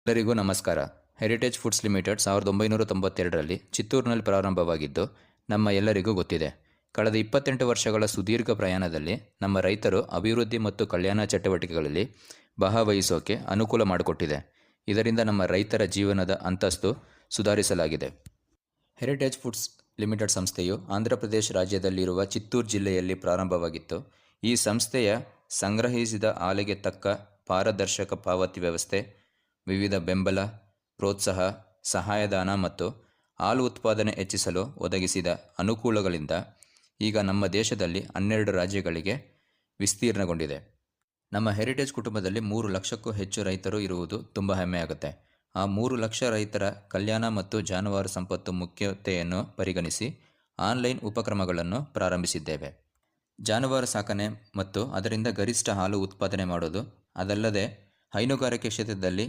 ಎಲ್ಲರಿಗೂ ನಮಸ್ಕಾರ. Heritage foods limited 1992ರಲ್ಲಿ ಚಿತ್ತೂರಿನಲ್ಲಿ ಪ್ರಾರಂಭವಾಗಿದ್ದು ನಮ್ಮ ಎಲ್ಲರಿಗೂ ಗೊತ್ತಿದೆ. ಕಳೆದ 28 ವರ್ಷಗಳ ಸುದೀರ್ಘ ಪ್ರಯಾಣದಲ್ಲಿ ನಮ್ಮ ರೈತರು ಅಭಿವೃದ್ಧಿ ಮತ್ತು ಕಲ್ಯಾಣ ಚಟುವಟಿಕೆಗಳಲ್ಲಿ ಭಾಗವಹಿಸೋಕೆ ಅನುಕೂಲ ಮಾಡಿಕೊಟ್ಟಿದೆ. ಇದರಿಂದ ನಮ್ಮ ರೈತರ ಜೀವನದ ಅಂತಸ್ತು ಸುಧಾರಿಸಲಾಗಿದೆ. ಹೆರಿಟೇಜ್ ಫುಡ್ಸ್ ಲಿಮಿಟೆಡ್ ಸಂಸ್ಥೆಯು ಆಂಧ್ರಪ್ರದೇಶ ರಾಜ್ಯದಲ್ಲಿರುವ ಚಿತ್ತೂರು ಜಿಲ್ಲೆಯಲ್ಲಿ ಪ್ರಾರಂಭವಾಗಿತ್ತು. ಈ ಸಂಸ್ಥೆಯ ಸಂಗ್ರಹಿಸಿದ ಹಾಲಿಗೆ ತಕ್ಕ ಪಾರದರ್ಶಕ ಪಾವತಿ ವ್ಯವಸ್ಥೆ, ವಿವಿಧ ಬೆಂಬಲ, ಪ್ರೋತ್ಸಾಹ, ಸಹಾಯಧನ ಮತ್ತು ಹಾಲು ಉತ್ಪಾದನೆ ಹೆಚ್ಚಿಸಲು ಒದಗಿಸಿದ ಅನುಕೂಲಗಳಿಂದ ಈಗ ನಮ್ಮ ದೇಶದಲ್ಲಿ 12 ರಾಜ್ಯಗಳಿಗೆ ವಿಸ್ತೀರ್ಣಗೊಂಡಿದೆ. ನಮ್ಮ ಹೆರಿಟೇಜ್ ಕುಟುಂಬದಲ್ಲಿ 3 ಲಕ್ಷಕ್ಕೂ ಹೆಚ್ಚು ರೈತರು ಇರುವುದು ತುಂಬ ಹೆಮ್ಮೆಯಾಗುತ್ತೆ. ಆ 3 ಲಕ್ಷ ರೈತರ ಕಲ್ಯಾಣ ಮತ್ತು ಜಾನುವಾರು ಸಂಪತ್ತು ಮುಖ್ಯತೆಯನ್ನು ಪರಿಗಣಿಸಿ ಆನ್ಲೈನ್ ಉಪಕ್ರಮಗಳನ್ನು ಪ್ರಾರಂಭಿಸಿದ್ದೇವೆ. ಜಾನುವಾರು ಸಾಕಣೆ ಮತ್ತು ಅದರಿಂದ ಗರಿಷ್ಠ ಹಾಲು ಉತ್ಪಾದನೆ ಮಾಡೋದು, ಅದಲ್ಲದೆ ಹೈನುಗಾರಿಕೆ ಕ್ಷೇತ್ರದಲ್ಲಿ